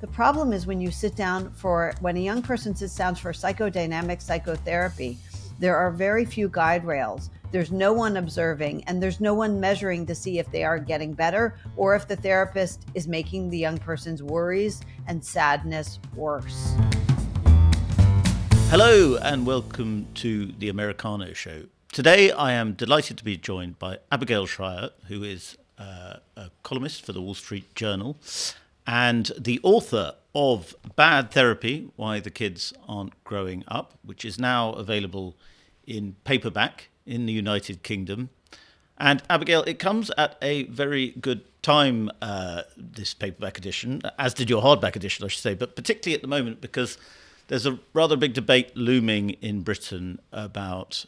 The problem is when a young person sits down for psychodynamic psychotherapy, there are very few guide rails. There's no one observing, and there's no one measuring to see if they are getting better or if the therapist is making the young person's worries and sadness worse. Hello and welcome to the Americano show. Today I am delighted to be joined by Abigail Shrier, who is a columnist for the Wall Street Journal and the author of Bad Therapy, Why the Kids Aren't Growing Up, which is now available in paperback in the United Kingdom. And Abigail, it comes at a very good time, this paperback edition, as did your hardback edition, I should say, but particularly at the moment because there's a rather big debate looming in Britain about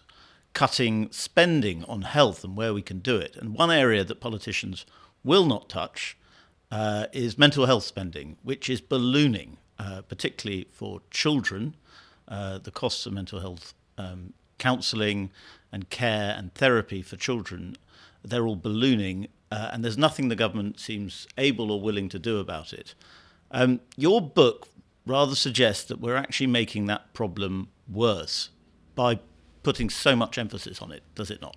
cutting spending on health and where we can do it. And one area that politicians will not touch is mental health spending, which is ballooning, particularly for children. The costs of mental health counselling and care and therapy for children, they're all ballooning, and there's nothing the government seems able or willing to do about it. Your book rather suggests that we're actually making that problem worse by putting so much emphasis on it, does it not?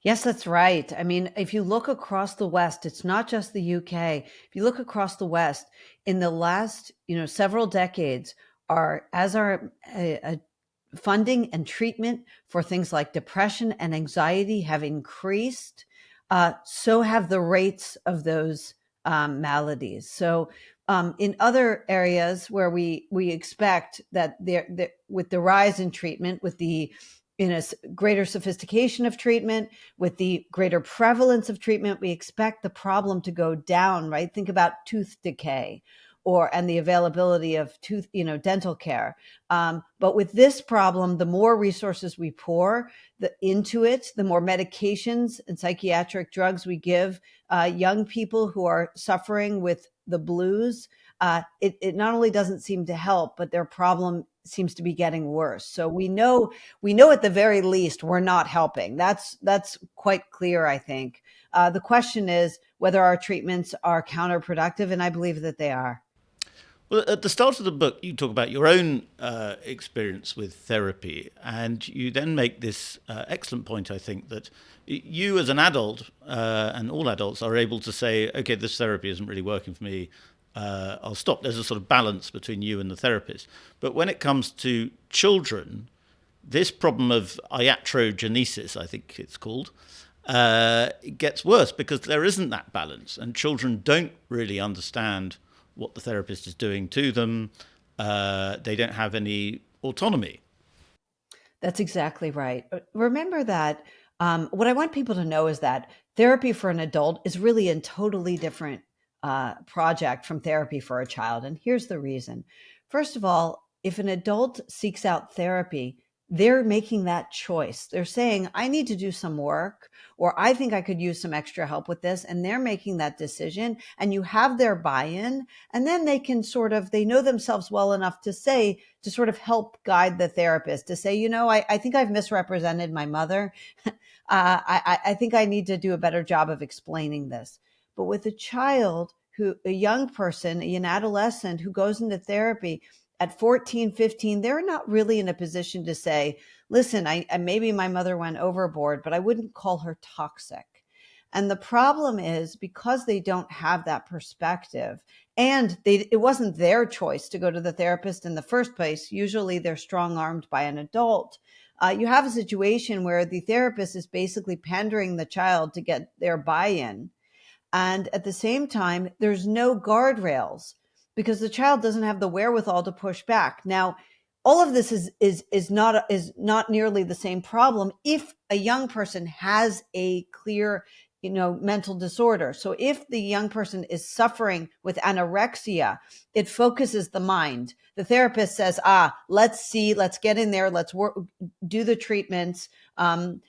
Yes, that's right. I mean, if you look across the West, it's not just the UK. If you look across the West, in the last, several decades, our funding and treatment for things like depression and anxiety have increased. So have the rates of those maladies. So in other areas where we expect that with the rise in treatment, with the greater sophistication of treatment, with the greater prevalence of treatment, we expect the problem to go down, right? Think about tooth decay and the availability of dental care. But with this problem, the more resources we pour into it, the more medications and psychiatric drugs we give young people who are suffering with the blues, it not only doesn't seem to help, but their problem seems to be getting worse. So we know at the very least we're not helping. That's quite clear, I think. The question is whether our treatments are counterproductive, and I believe that they are. Well, at the start of the book, you talk about your own experience with therapy, and you then make this excellent point, I think, that you as an adult, and all adults, are able to say, okay, this therapy isn't really working for me, I'll stop. There's a sort of balance between you and the therapist. But when it comes to children, this problem of iatrogenesis, I think it's called, it gets worse because there isn't that balance, and children don't really understand what the therapist is doing to them. They don't have any autonomy. That's exactly right. Remember that what I want people to know is that therapy for an adult is really a totally different project from therapy for a child. And here's the reason. First of all, if an adult seeks out therapy, they're making that choice. They're saying, I need to do some work, or I think I could use some extra help with this. And they're making that decision, and you have their buy-in. And then they can they know themselves well enough to sort of help guide the therapist to say, I think I've misrepresented my mother. I think I need to do a better job of explaining this. But with a young person, an adolescent who goes into therapy, at 14, 15, they're not really in a position to say, listen, I maybe my mother went overboard, but I wouldn't call her toxic. And the problem is because they don't have that perspective, and it wasn't their choice to go to the therapist in the first place. Usually they're strong-armed by an adult. You have a situation where the therapist is basically pandering the child to get their buy-in. And at the same time, there's no guardrails, because the child doesn't have the wherewithal to push back. Now, all of this is not nearly the same problem if a young person has a clear, mental disorder. So if the young person is suffering with anorexia, it focuses the mind. The therapist says, let's get in there, let's do the treatments, and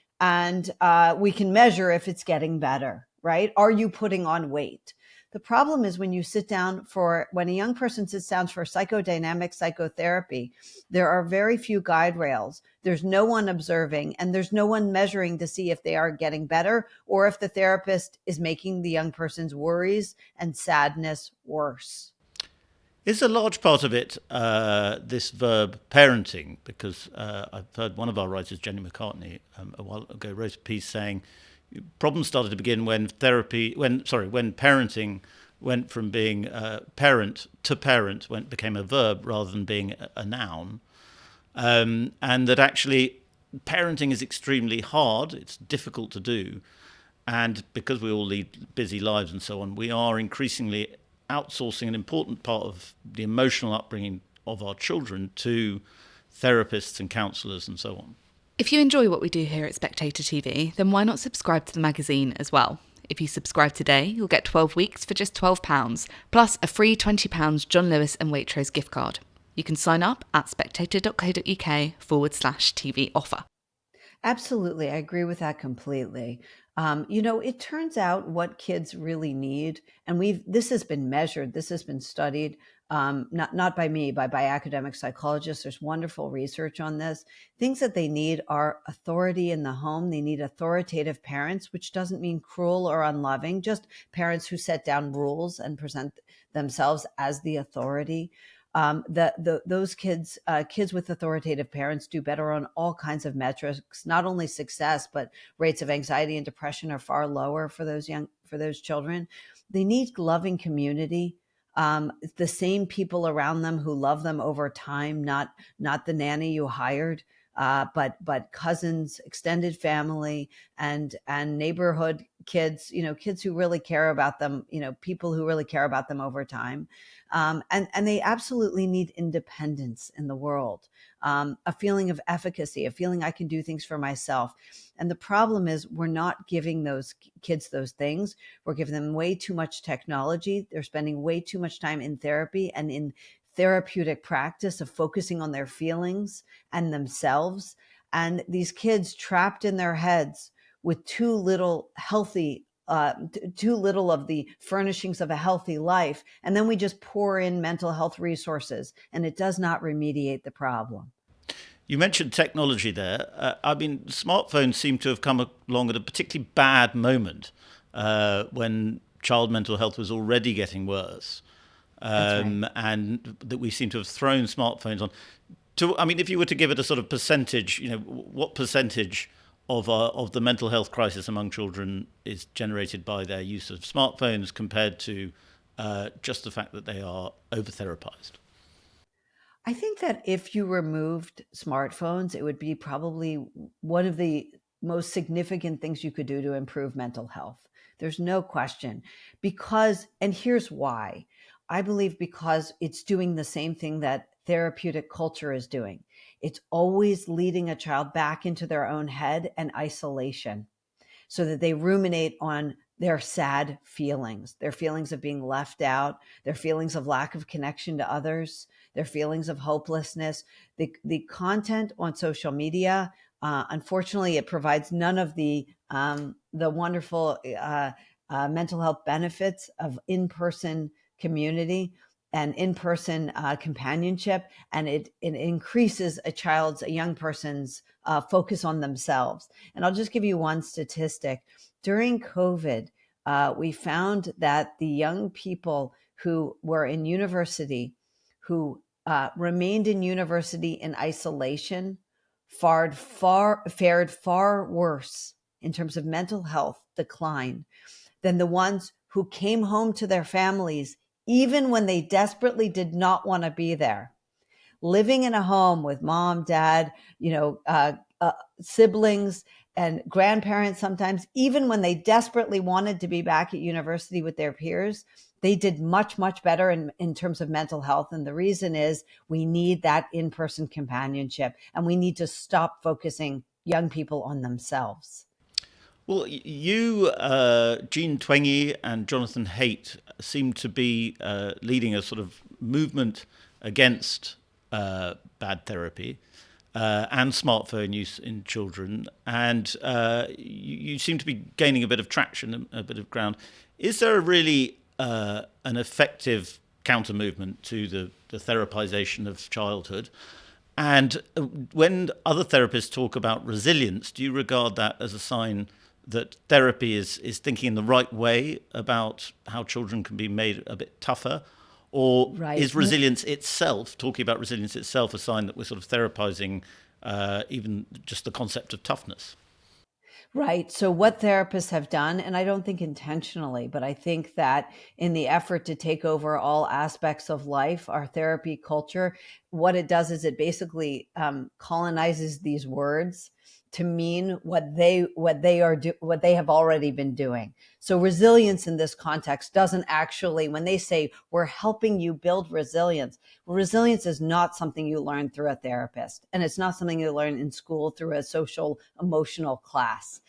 we can measure if it's getting better, right? Are you putting on weight? The problem is when a young person sits down for psychodynamic psychotherapy, there are very few guide rails. There's no one observing, and there's no one measuring to see if they are getting better or if the therapist is making the young person's worries and sadness worse. Is a large part of it this verb parenting? Because I've heard one of our writers, Jenny McCartney, a while ago wrote a piece saying problems started to begin when parenting went from being parent to parent, became a verb rather than being a noun, and that actually parenting is extremely hard. It's difficult to do, and because we all lead busy lives and so on, we are increasingly outsourcing an important part of the emotional upbringing of our children to therapists and counsellors and so on. If you enjoy what we do here at Spectator TV, then why not subscribe to the magazine as well? If you subscribe today, you'll get 12 weeks for just £12, plus a free £20 John Lewis and Waitrose gift card. You can sign up at spectator.co.uk/TV offer. Absolutely. I agree with that completely. It turns out what kids really need, and this has been measured, this has been studied, not by me, but by academic psychologists. There's wonderful research on this. Things that they need are authority in the home. They need authoritative parents, which doesn't mean cruel or unloving, just parents who set down rules and present themselves as the authority. Those kids with authoritative parents do better on all kinds of metrics. Not only success, but rates of anxiety and depression are far lower for those children. They need loving community, the same people around them who love them over time, not the nanny you hired, but cousins, extended family, and neighborhood kids, kids who really care about them, people who really care about them over time. And they absolutely need independence in the world, a feeling of efficacy, a feeling I can do things for myself. And the problem is we're not giving those kids those things. We're giving them way too much technology. They're spending way too much time in therapy and in therapeutic practice of focusing on their feelings and themselves. And these kids trapped in their heads with too little of the furnishings of a healthy life. And then we just pour in mental health resources, and it does not remediate the problem. You mentioned technology there. Smartphones seem to have come along at a particularly bad moment when child mental health was already getting worse. Right. And that we seem to have thrown smartphones on. If you were to give it a sort of percentage, what percentage of the mental health crisis among children is generated by their use of smartphones compared to just the fact that they are over-therapized? I think that if you removed smartphones, it would be probably one of the most significant things you could do to improve mental health. There's no question. And here's why. I believe because it's doing the same thing that therapeutic culture is doing. It's always leading a child back into their own head and isolation so that they ruminate on their sad feelings, their feelings of being left out, their feelings of lack of connection to others, their feelings of hopelessness. The content on social media, unfortunately, it provides none of the wonderful mental health benefits of in-person community and in-person companionship, and it increases a young person's focus on themselves. And I'll just give you one statistic. During COVID, we found that the young people who were in university, who remained in university in isolation, fared far worse in terms of mental health decline than the ones who came home to their families even when they desperately did not want to be there. Living in a home with mom, dad, siblings and grandparents sometimes, even when they desperately wanted to be back at university with their peers, they did much, much better in terms of mental health. And the reason is we need that in-person companionship, and we need to stop focusing young people on themselves. Well, you, Jean Twenge and Jonathan Haidt seem to be leading a sort of movement against bad therapy and smartphone use in children. And you seem to be gaining a bit of traction, a bit of ground. Is there really an effective counter-movement to the therapization of childhood? And when other therapists talk about resilience, do you regard that as a sign that therapy is thinking in the right way about how children can be made a bit tougher? Or Right. is resilience itself, talking about resilience itself, a sign that we're sort of therapizing even just the concept of toughness? Right. So, what therapists have done, and I don't think intentionally, but I think that in the effort to take over all aspects of life, our therapy culture, what it does is it basically colonizes these words to mean what they have already been doing. So, resilience in this context doesn't actually, when they say we're helping you build resilience, well, resilience is not something you learn through a therapist, and it's not something you learn in school through a social emotional class.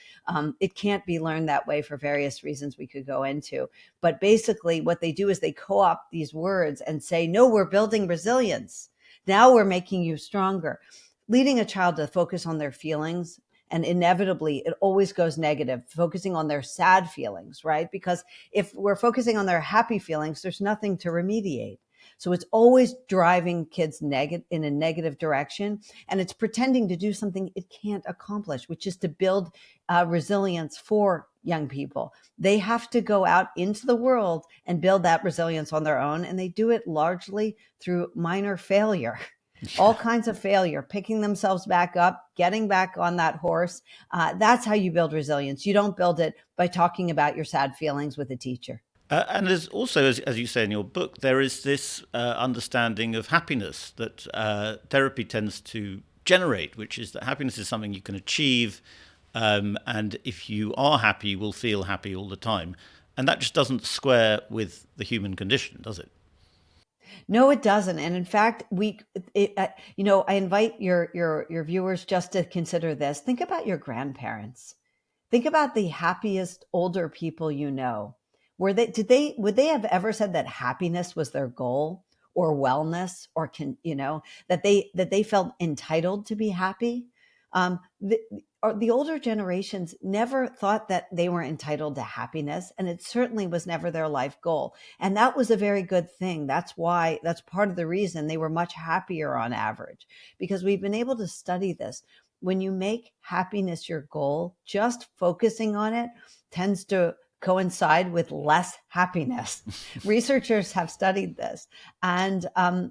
It can't be learned that way for various reasons we could go into. But basically, what they do is they co opt these words and say, no, we're building resilience. Now we're making you stronger, leading a child to focus on their feelings. And inevitably, it always goes negative, focusing on their sad feelings, right? Because if we're focusing on their happy feelings, there's nothing to remediate. So it's always driving kids in a negative direction, and it's pretending to do something it can't accomplish, which is to build resilience for young people. They have to go out into the world and build that resilience on their own, and they do it largely through minor failure. All kinds of failure, picking themselves back up, getting back on that horse. That's how you build resilience. You don't build it by talking about your sad feelings with a teacher. And there's also, as you say in your book, there is this understanding of happiness that therapy tends to generate, which is that happiness is something you can achieve. And if you are happy, you will feel happy all the time. And that just doesn't square with the human condition, does it? No, it doesn't. And in fact, I invite your viewers just to consider this. Think about your grandparents. Think about the happiest older people you know. Would they have ever said that happiness was their goal or wellness or that they felt entitled to be happy? The older generations never thought that they were entitled to happiness, and it certainly was never their life goal. And that was a very good thing. That's part of the reason they were much happier on average, because we've been able to study this. When you make happiness your goal, just focusing on it tends to coincide with less happiness. Researchers have studied this, and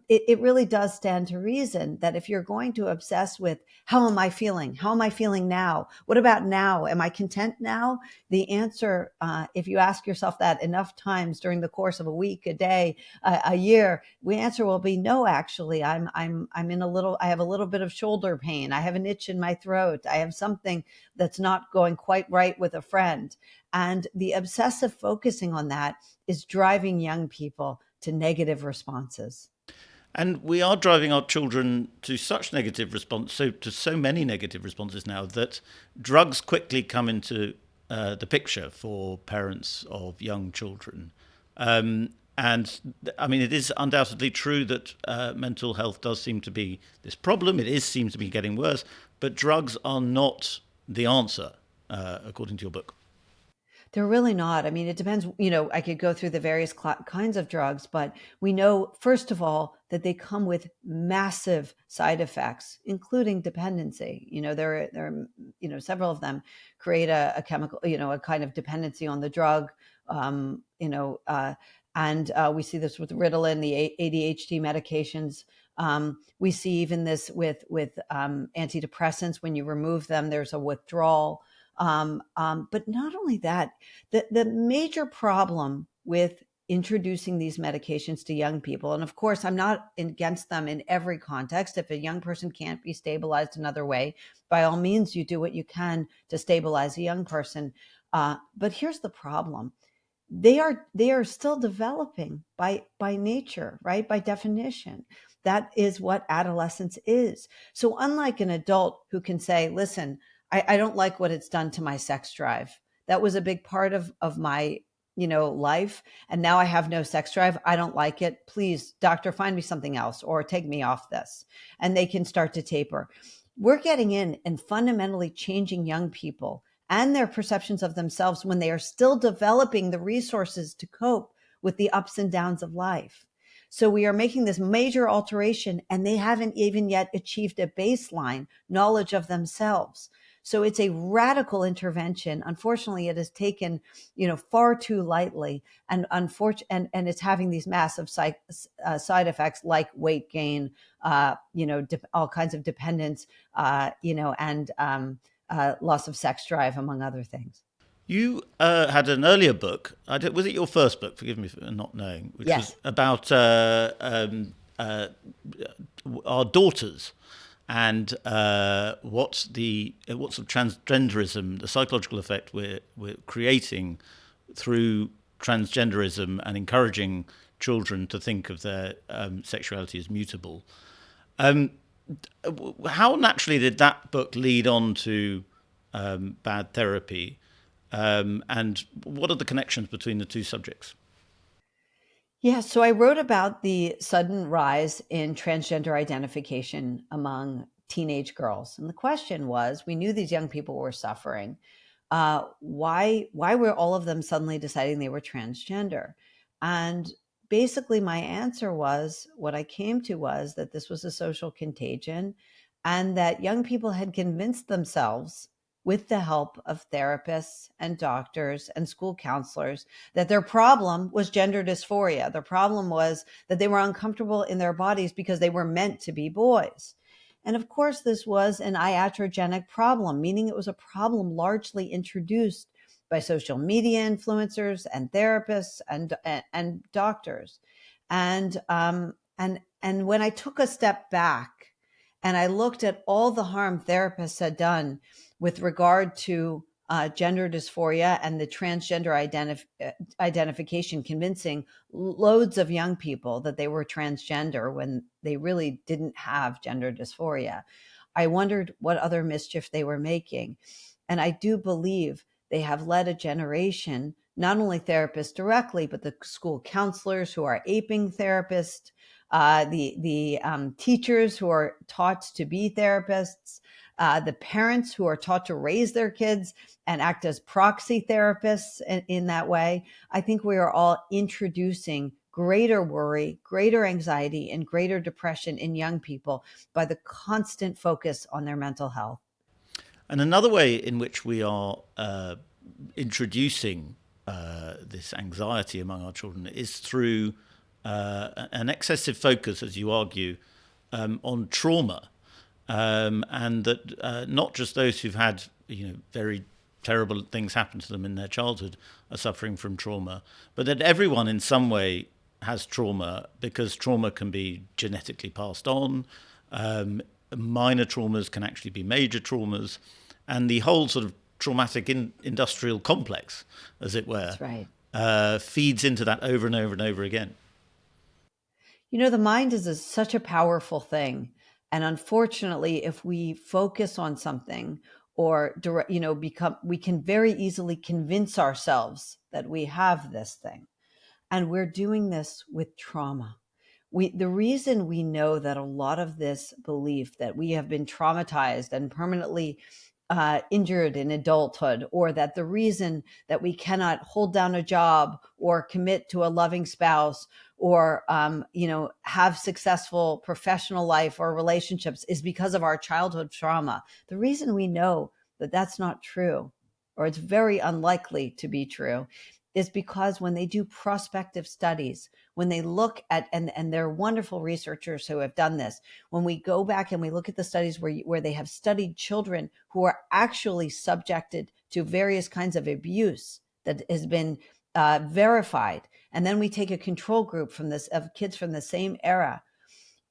it really does stand to reason that if you're going to obsess with how am I feeling? How am I feeling now? What about now? Am I content now? The answer, if you ask yourself that enough times during the course of a week, a day, a year, the answer will be no. Actually, I have a little bit of shoulder pain. I have an itch in my throat. I have something that's not going quite right with a friend. And the obsessive focusing on that is driving young people to negative responses. And we are driving our children to such negative response, to so many negative responses now that drugs quickly come into the picture for parents of young children. And I mean, it is undoubtedly true that mental health does seem to be this problem. Seems to be getting worse, but drugs are not the answer, according to your book. They're really not. I mean, it depends. I could go through the various kinds of drugs, but we know, first of all, that they come with massive side effects, including dependency. Several of them create a chemical, a kind of dependency on the drug. And we see this with Ritalin, the ADHD medications. We see even this with antidepressants. When you remove them, there's a withdrawal. But not only that, the major problem with introducing these medications to young people, and of course, I'm not against them in every context. If a young person can't be stabilized another way, by all means, you do what you can to stabilize a young person. But here's the problem. They are still developing by nature, right? By definition. That is what adolescence is. So unlike an adult who can say, listen, I don't like what it's done to my sex drive. That was a big part of my, life. And now I have no sex drive. I don't like it. Please, doctor, find me something else or take me off this. And they can start to taper. We're getting in and fundamentally changing young people and their perceptions of themselves when they are still developing the resources to cope with the ups and downs of life. So we are making this major alteration, and they haven't even yet achieved a baseline knowledge of themselves. So it's a radical intervention. Unfortunately, it is taken, far too lightly, and and it's having these massive side effects like weight gain, all kinds of dependence, and loss of sex drive, among other things. You had an earlier book. Was it your first book? Forgive me for not knowing. Which was Yes. about our daughters and what's of transgenderism, the psychological effect we're creating through transgenderism and encouraging children to think of their sexuality as mutable. How naturally did that book lead on to bad therapy? And what are the connections between the two subjects? Yeah, so I wrote about the sudden rise in transgender identification among teenage girls. And the question was, we knew these young people were suffering. Why were all of them suddenly deciding they were transgender? And basically my answer was, what I came to was that this was a social contagion, and that young people had convinced themselves, with the help of therapists and doctors and school counselors, that their problem was gender dysphoria. Their problem was that they were uncomfortable in their bodies because they were meant to be boys. And of course, this was an iatrogenic problem, meaning it was a problem largely introduced by social media influencers and therapists and doctors. And when I took a step back and I looked at all the harm therapists had done with regard to gender dysphoria and the transgender identification, convincing loads of young people that they were transgender when they really didn't have gender dysphoria, I wondered what other mischief they were making. And I do believe they have led a generation, not only therapists directly, but the school counselors who are aping therapists, the teachers who are taught to be therapists, the parents who are taught to raise their kids and act as proxy therapists in that way. I think we are all introducing greater worry, greater anxiety, and greater depression in young people by the constant focus on their mental health. And another way in which we are introducing this anxiety among our children is through an excessive focus, as you argue, on trauma. And that not just those who've had very terrible things happen to them in their childhood are suffering from trauma, but that everyone in some way has trauma, because trauma can be genetically passed on. Minor traumas can actually be major traumas, and the whole sort of traumatic industrial complex, as it were, That's right. Feeds into that over and over and over again. The mind is such a powerful thing. And unfortunately, if we focus on something or we can very easily convince ourselves that we have this thing. And we're doing this with trauma. The reason we know that a lot of this belief that we have been traumatized and permanently injured in adulthood, or that the reason that we cannot hold down a job or commit to a loving spouse or have successful professional life or relationships is because of our childhood trauma. The reason we know that that's not true, or it's very unlikely to be true, is because when they do prospective studies, when they look at, and there are wonderful researchers who have done this, when we go back and we look at the studies where they have studied children who are actually subjected to various kinds of abuse that has been verified, and then we take a control group of kids from the same era,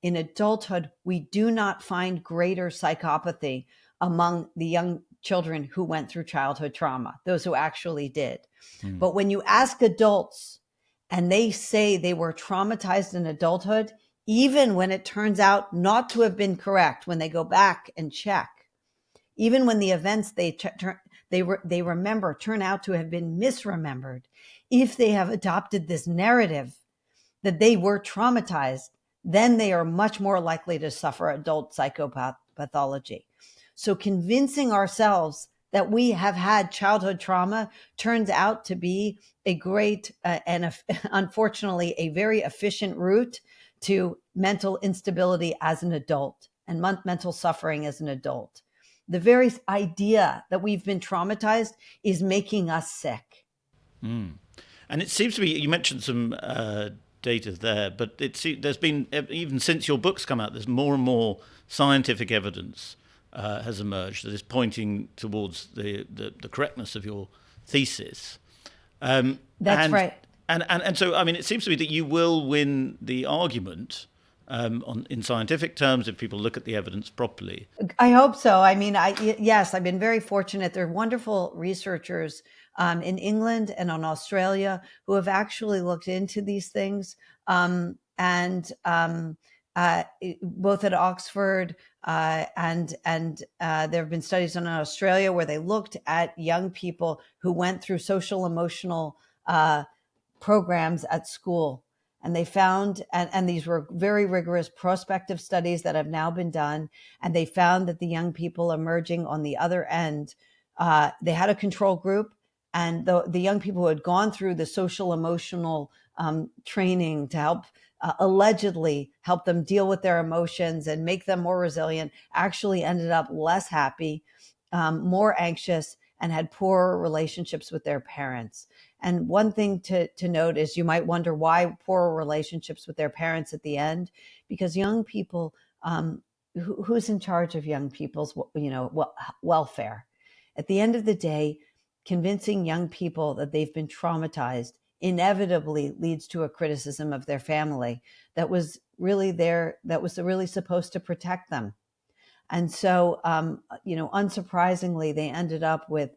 in adulthood, we do not find greater psychopathy among the young children who went through childhood trauma, those who actually did. But when you ask adults and they say they were traumatized in adulthood, even when it turns out not to have been correct, when they go back and check, even when the events they remember turn out to have been misremembered, if they have adopted this narrative that they were traumatized, then they are much more likely to suffer adult psychopathology. So convincing ourselves that we have had childhood trauma turns out to be a great and unfortunately a very efficient route to mental instability as an adult and mental suffering as an adult. the very idea that we've been traumatized is making us sick. And it seems to be, you mentioned some data there, but there's been, even since your book's come out, there's more and more scientific evidence has emerged that is pointing towards the correctness of your thesis. That's right. And so, I mean, it seems to me that you will win the argument in scientific terms if people look at the evidence properly. I hope so. I mean, yes, I've been very fortunate. There are wonderful researchers in England and in Australia who have actually looked into these things, both at Oxford and there have been studies in Australia where they looked at young people who went through social emotional programs at school. And they found, and these were very rigorous prospective studies that have now been done, and they found that the young people emerging on the other end, they had a control group, and the young people who had gone through the social emotional training to help allegedly help them deal with their emotions and make them more resilient actually ended up less happy, more anxious, and had poorer relationships with their parents. And one thing to note is you might wonder why poorer relationships with their parents at the end, because young people, who's in charge of young people's, welfare? At the end of the day, convincing young people that they've been traumatized inevitably leads to a criticism of their family that was really supposed to protect them. And so, unsurprisingly, they ended up with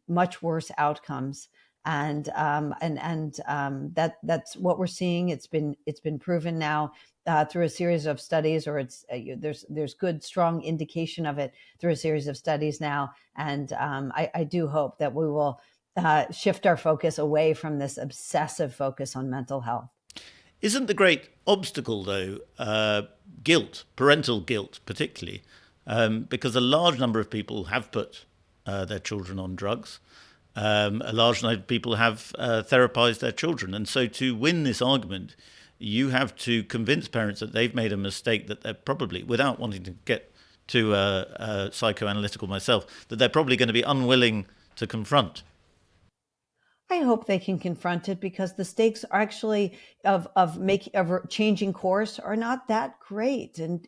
much worse outcomes. And that's what we're seeing. It's been proven now through a series of studies, or there's good, strong indication of it through a series of studies now. And I do hope that we will shift our focus away from this obsessive focus on mental health. Isn't the great obstacle, though, guilt, parental guilt particularly? Because a large number of people have put their children on drugs. A large number of people have therapized their children. And so to win this argument, you have to convince parents that they've made a mistake that they're probably, without wanting to get too psychoanalytical myself, that they're probably going to be unwilling to confront. I hope they can confront it, because the stakes are actually of changing course are not that great, and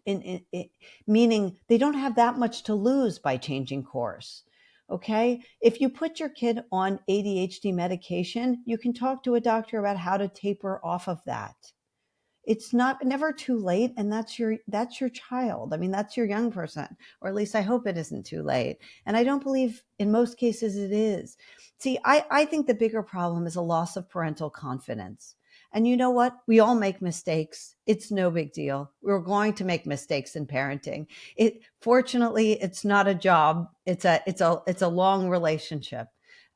meaning they don't have that much to lose by changing course. Okay, if you put your kid on ADHD medication, you can talk to a doctor about how to taper off of that. It's never too late, and that's your child. I mean, that's your young person, or at least I hope it isn't too late. And I don't believe in most cases it is. See, I think the bigger problem is a loss of parental confidence. And you know what? We all make mistakes. It's no big deal. We're going to make mistakes in parenting. Fortunately, it's not a job. It's a long relationship,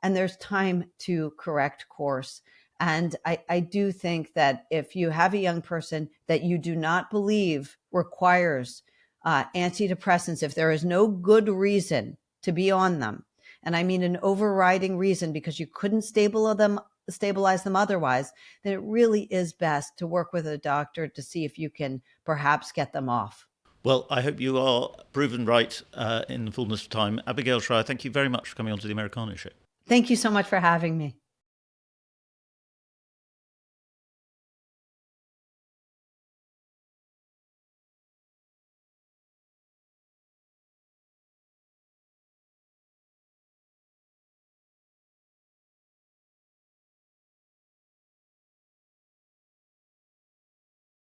and there's time to correct course. And I do think that if you have a young person that you do not believe requires antidepressants, if there is no good reason to be on them, and I mean an overriding reason because you couldn't stabilize them otherwise, then it really is best to work with a doctor to see if you can perhaps get them off. Well, I hope you are proven right in the fullness of time. Abigail Shrier, thank you very much for coming on to the Americano show. Thank you so much for having me.